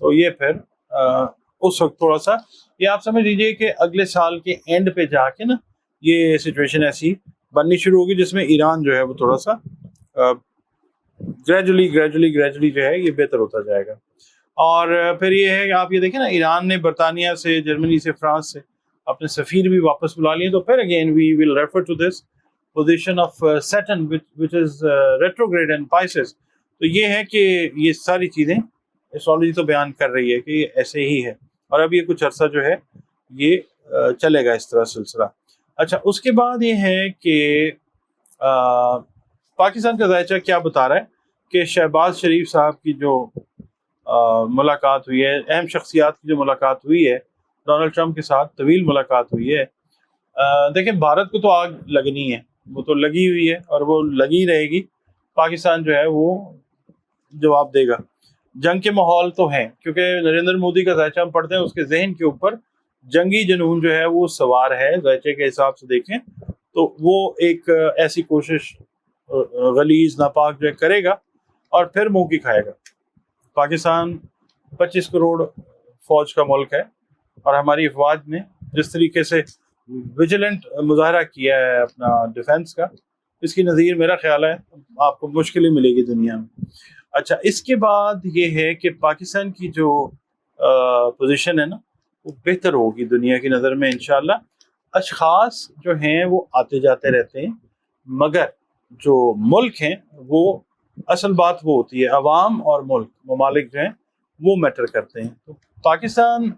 تو یہ پھر اس وقت تھوڑا سا یہ آپ سمجھ لیجیے کہ اگلے سال کے اینڈ پہ جا کے نا یہ سچویشن ایسی بننی شروع ہوگی جس میں ایران جو ہے وہ تھوڑا سا گریجولی جو ہے یہ بہتر ہوتا جائے گا. اور پھر یہ ہے کہ آپ یہ دیکھیں نا ایران نے برطانیہ سے، جرمنی سے، فرانس سے اپنے سفیر بھی واپس بلا لیے. تو پھر again we will refer to this position of Saturn which is retrograde in Pisces. تو یہ ہے کہ یہ ساری چیزیں ایسٹرالوجی تو بیان کر رہی ہے کہ یہ ایسے ہی ہے اور اب یہ کچھ عرصہ جو ہے یہ چلے گا اس طرح سلسلہ. اچھا اس کے بعد یہ ہے کہ پاکستان کا ذائچہ کیا بتا رہا ہے کہ شہباز شریف صاحب کی جو ملاقات ہوئی ہے، اہم شخصیات کی جو ملاقات ہوئی ہے ڈونلڈ ٹرمپ کے ساتھ، طویل ملاقات ہوئی ہے. دیکھیں بھارت کو تو آگ لگنی ہے، وہ تو لگی ہوئی ہے اور وہ لگی رہے گی. پاکستان جو ہے وہ جواب دے گا. جنگ کے ماحول تو ہیں کیونکہ نریندر مودی کا ذائچہ ہم پڑھتے ہیں، اس کے ذہن کے اوپر جنگی جنون جو ہے وہ سوار ہے. ذائچے کے حساب سے دیکھیں تو وہ ایک ایسی کوشش غلیظ ناپاک جو کرے گا اور پھر منہ کی کھائے گا. پاکستان 25 کروڑ فوج کا ملک ہے اور ہماری افواج نے جس طریقے سے ویجیلنٹ مظاہرہ کیا ہے اپنا ڈیفنس کا، اس کی نظیر میرا خیال ہے آپ کو مشکل ہی ملے گی دنیا میں. اچھا اس کے بعد یہ ہے کہ پاکستان کی جو پوزیشن ہے نا وہ بہتر ہوگی دنیا کی نظر میں انشاءاللہ. اشخاص جو ہیں وہ آتے جاتے رہتے ہیں مگر جو ملک ہیں وہ اصل بات وہ ہوتی ہے عوام اور ملک ممالک جو ہیں وہ میٹر کرتے ہیں. تو پاکستان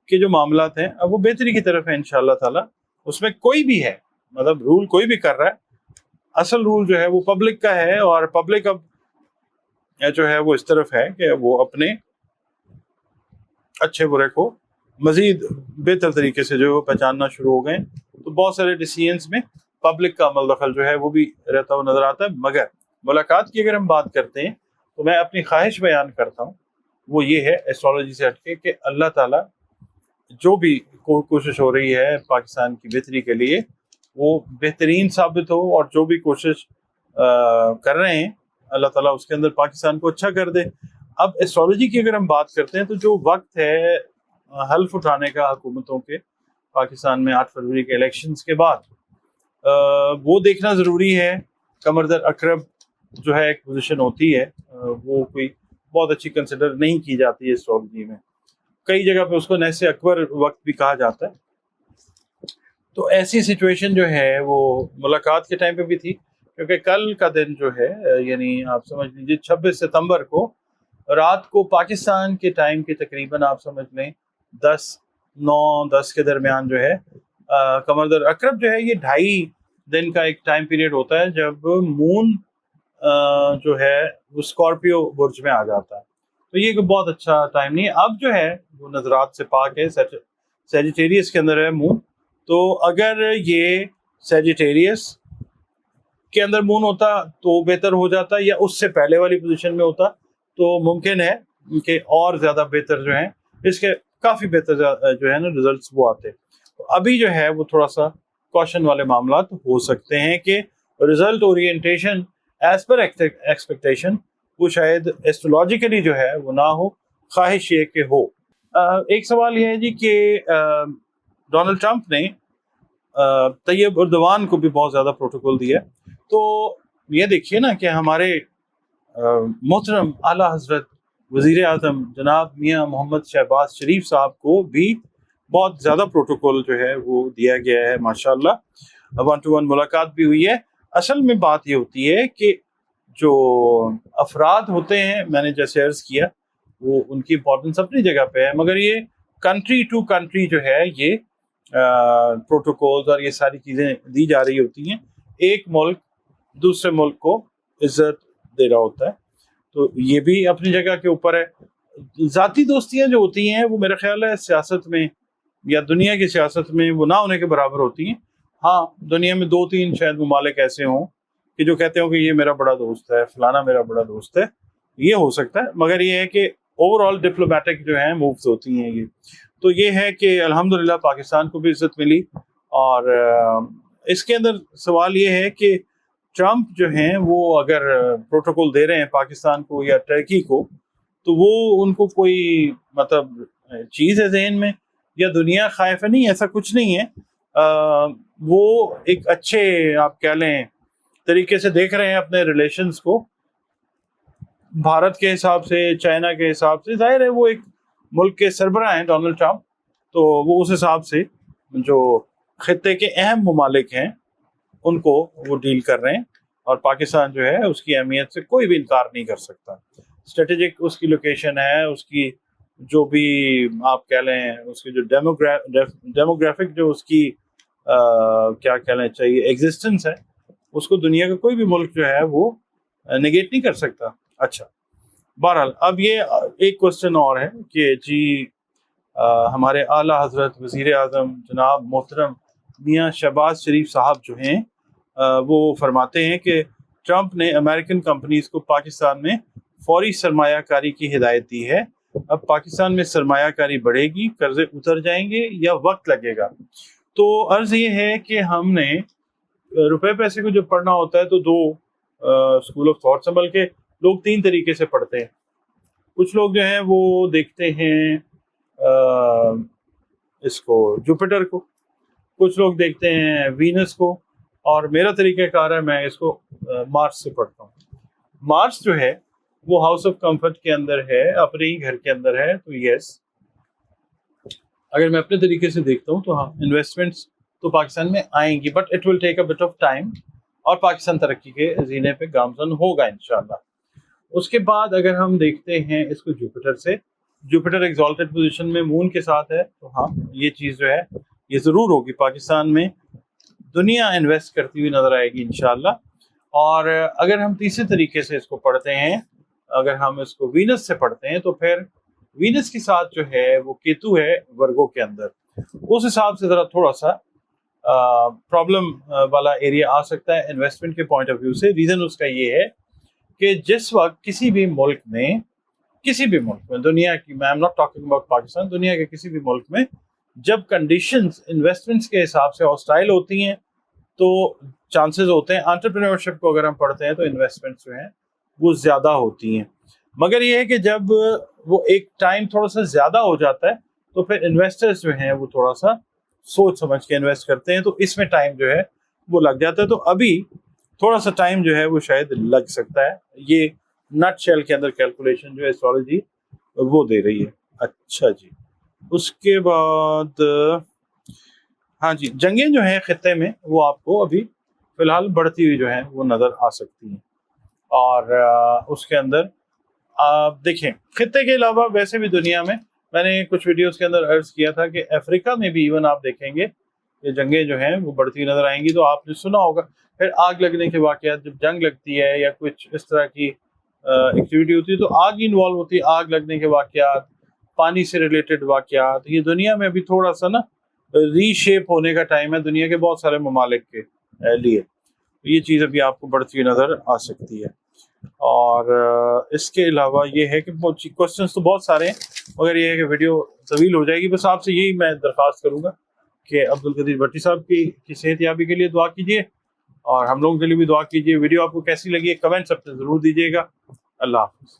کے جو معاملات ہیں اب وہ بہتری کی طرف ہے انشاءاللہ تعالی. اس میں کوئی بھی ہے مطلب رول کوئی بھی کر رہا ہے، اصل رول جو ہے وہ پبلک کا ہے اور پبلک اب جو ہے وہ اس طرف ہے کہ وہ اپنے اچھے برے کو مزید بہتر طریقے سے جو پہچاننا شروع ہو گئے. تو بہت سارے ڈیسیژنز میں پبلک کا عمل دخل جو ہے وہ بھی رہتا ہوا نظر آتا ہے. مگر ملاقات کی اگر ہم بات کرتے ہیں تو میں اپنی خواہش بیان کرتا ہوں وہ یہ ہے ایسٹرالوجی سے ہٹ کے کہ اللہ تعالیٰ جو بھی کوشش ہو رہی ہے پاکستان کی بہتری کے لیے وہ بہترین ثابت ہو اور جو بھی کوشش کر رہے ہیں اللہ تعالیٰ اس کے اندر پاکستان کو اچھا کر دے. اب ایسٹرالوجی کی اگر ہم بات کرتے ہیں تو جو وقت ہے حلف اٹھانے کا حکومتوں کے پاکستان میں 8 فروری کے الیکشنز کے بعد وہ دیکھنا ضروری ہے. قمر در اقرب جو ہے ایک پوزیشن ہوتی ہے وہ کوئی بہت اچھی کنسیڈر نہیں کی جاتی ہے ایسٹرالوجی میں، کئی جگہ پہ اس کو نحس اکبر وقت بھی کہا جاتا ہے. تو ایسی سچویشن جو ہے وہ ملاقات کے ٹائم پہ بھی تھی کیونکہ کل کا دن جو ہے یعنی آپ سمجھ لیجیے 26 ستمبر کو رات کو پاکستان کے ٹائم کے تقریباً آپ سمجھ لیں 9-10 کے درمیان جو ہے قمر در اقرب جو ہے یہ 2.5 دن کا ایک ٹائم پیریڈ ہوتا ہے جب مون جو ہے وہ اسکارپیو برج میں آ جاتا ہے. تو یہ کوئی بہت اچھا ٹائم نہیں ہے. اب جو ہے وہ نظرات سے پاک ہے، سیجیٹیریس کے اندر ہے مون. تو اگر یہ سیجیٹیریس کے اندر مون ہوتا تو بہتر ہو جاتا یا اس سے پہلے والی پوزیشن میں ہوتا تو ممکن ہے کہ اور زیادہ بہتر جو ہیں اس کے کافی بہتر جو ہے نا ریزلٹس وہ آتے. تو ابھی جو ہے وہ تھوڑا سا کوشن والے معاملات ہو سکتے ہیں کہ result orientation as per expectation وہ شاید ایسٹرولوجیکلی جو ہے وہ نہ ہو، خواہش یہ کہ ہو. ایک سوال یہ ہے جی کہ ڈونلڈ ٹرمپ نے طیب اردوان کو بھی بہت زیادہ پروٹوکول دیا. تو یہ دیکھیے نا کہ ہمارے محترم اعلیٰ حضرت وزیر اعظم جناب میاں محمد شہباز شریف صاحب کو بھی بہت زیادہ پروٹوکول جو ہے وہ دیا گیا ہے ماشاءاللہ. 1-to-1 ملاقات بھی ہوئی ہے. اصل میں بات یہ ہوتی ہے کہ جو افراد ہوتے ہیں میں نے جیسے عرض کیا وہ ان کی امپورٹنس اپنی جگہ پہ ہے مگر یہ کنٹری ٹو کنٹری جو ہے یہ پروٹوکولز اور یہ ساری چیزیں دی جا رہی ہوتی ہیں. ایک ملک دوسرے ملک کو عزت دے رہا ہوتا ہے تو یہ بھی اپنی جگہ کے اوپر ہے. ذاتی دوستیاں جو ہوتی ہیں وہ میرا خیال ہے سیاست میں یا دنیا کی سیاست میں وہ نہ ہونے کے برابر ہوتی ہیں. ہاں دنیا میں 2-3 شاید ممالک ایسے ہوں کہ جو کہتے ہوں کہ یہ میرا بڑا دوست ہے، فلانا میرا بڑا دوست ہے، یہ ہو سکتا ہے مگر یہ ہے کہ اوور آل ڈپلومیٹک جو ہیں مووز ہوتی ہیں یہ. تو یہ ہے کہ الحمدللہ پاکستان کو بھی عزت ملی. اور اس کے اندر سوال یہ ہے کہ ٹرمپ جو ہیں وہ اگر پروٹوکول دے رہے ہیں پاکستان کو یا ٹرکی کو تو وہ ان کو کوئی مطلب چیز ہے ذہن میں یا دنیا خائف ہے، نہیں، ایسا کچھ نہیں ہے. وہ ایک اچھے آپ کہہ لیں طریقے سے دیکھ رہے ہیں اپنے ریلیشنز کو بھارت کے حساب سے، چائنا کے حساب سے. ظاہر ہے وہ ایک ملک کے سربراہ ہیں ڈونلڈ ٹرمپ، تو وہ اس حساب سے جو خطے کے اہم ممالک ہیں ان کو وہ ڈیل کر رہے ہیں، اور پاکستان جو ہے اس کی اہمیت سے کوئی بھی انکار نہیں کر سکتا. اسٹریٹجک اس کی لوکیشن ہے، اس کی جو بھی آپ کہہ لیں اس کی جو ڈیموگرافک جو اس کی کیا کہنا چاہیے ایگزسٹنس ہے، اس کو دنیا کا کوئی بھی ملک جو ہے وہ نگیٹ نہیں کر سکتا. اچھا، بہرحال اب یہ ایک کوشچن اور ہے کہ جی ہمارے اعلیٰ حضرت وزیر اعظم جناب محترم میاں شہباز شریف صاحب جو ہیں وہ فرماتے ہیں کہ ٹرمپ نے امریکن کمپنیز کو پاکستان میں فوری سرمایہ کاری کی ہدایت دی ہے. اب پاکستان میں سرمایہ کاری بڑھے گی، قرضے اتر جائیں گے یا وقت لگے گا؟ تو عرض یہ ہے کہ ہم نے روپے پیسے کو جب پڑھنا ہوتا ہے تو دو اسکول آف تھاٹ سنبھل کے لوگ تین طریقے سے پڑھتے ہیں. کچھ لوگ جو ہیں وہ دیکھتے ہیں اس کو جوپیٹر کو، کچھ لوگ دیکھتے ہیں وینس کو، اور میرا طریقہ کار ہے میں اس کو مارس سے پڑھتا ہوں. مارس جو ہے وہ ہاؤس آف کمفرٹ کے اندر ہے، اپنے ہی گھر کے اندر ہے. تو یس، اگر میں اپنے طریقے سے دیکھتا ہوں تو ہاں انویسٹمنٹس تو پاکستان میں آئیں گی، but it will take a but of time, اور پاکستان ترقی کے زینے پہ گامزن ہوگا انشاءاللہ. اس کے بعد اگر ہم دیکھتے ہیں اس کو جوپیٹر سے، جوپیٹر ایگزالٹڈ پوزیشن میں مون کے ساتھ ہے، تو ہاں یہ چیز جو ہے یہ ضرور ہوگی، پاکستان میں دنیا انویسٹ کرتی ہوئی نظر آئے گی انشاءاللہ. اور اگر ہم تیسرے طریقے سے اس کو پڑھتے ہیں، اگر ہم اس کو وینس سے پڑھتے ہیں، تو پھر وینس کے ساتھ جو ہے وہ کیتو ہے ورگو کے اندر. اس حساب سے ذرا تھوڑا سا پرابلم والا ایریا آ سکتا ہے انویسٹمنٹ کے پوائنٹ آف ویو سے. ریزن اس کا یہ ہے کہ جس وقت کسی بھی ملک میں دنیا کی، میں am not talking about Pakistan, دنیا کے کسی بھی ملک میں جب کنڈیشنز انویسٹمنٹس کے حساب سے ہاسٹائل ہوتی ہیں تو چانسز ہوتے ہیں، انٹرپرینورشپ کو اگر ہم پڑھتے ہیں تو انویسٹمنٹس جو ہیں وہ زیادہ ہوتی ہیں. مگر یہ ہے کہ جب وہ ایک ٹائم تھوڑا سا زیادہ ہو جاتا ہے تو پھر انویسٹرز جو ہیں وہ تھوڑا سا سوچ سمجھ کے انویسٹ کرتے ہیں، تو اس میں ٹائم جو ہے وہ لگ جاتا ہے. تو ابھی تھوڑا سا ٹائم جو ہے وہ شاید لگ سکتا ہے. یہ نٹ شیل کے اندر کیلکولیشن جو ہے اسٹریٹجی وہ دے رہی ہے. اچھا جی، اس کے بعد ہاں جی، جنگیں جو ہیں خطے میں وہ آپ کو ابھی فی الحال بڑھتی ہوئی جو ہیں وہ نظر آ سکتی ہیں. اور اس کے اندر آپ دیکھیں خطے کے علاوہ ویسے بھی دنیا میں نے کچھ ویڈیوز کے اندر عرض کیا تھا کہ افریقہ میں بھی ایون آپ دیکھیں گے کہ جنگیں جو ہیں وہ بڑھتی ہوئی نظر آئیں گی. تو آپ نے سنا ہوگا پھر آگ لگنے کے واقعات، جب جنگ لگتی ہے یا کچھ اس طرح کی ایکٹیویٹی ہوتی ہے تو آگ انوالو ہوتی ہے. آگ لگنے کے واقعات، پانی سے ریلیٹڈ واقعات، یہ دنیا میں ابھی تھوڑا سا نا ری شیپ ہونے کا ٹائم ہے دنیا کے بہت سارے ممالک کے لیے. یہ چیز ابھی آپ کو بڑھتی ہوئی نظر آ سکتی ہے. اور اس کے علاوہ یہ ہے کہ کوشچنس تو بہت سارے ہیں، مگر یہ ہے کہ ویڈیو طویل ہو جائے گی. بس آپ سے یہی میں درخواست کروں گا کہ عبدالقدیر بھٹی صاحب کی صحت یابی کے لیے دعا کیجیے، اور ہم لوگوں کے لیے بھی دعا کیجیے. ویڈیو آپ کو کیسی لگی ہے کمنٹس اپنے ضرور دیجیے گا. اللہ حافظ.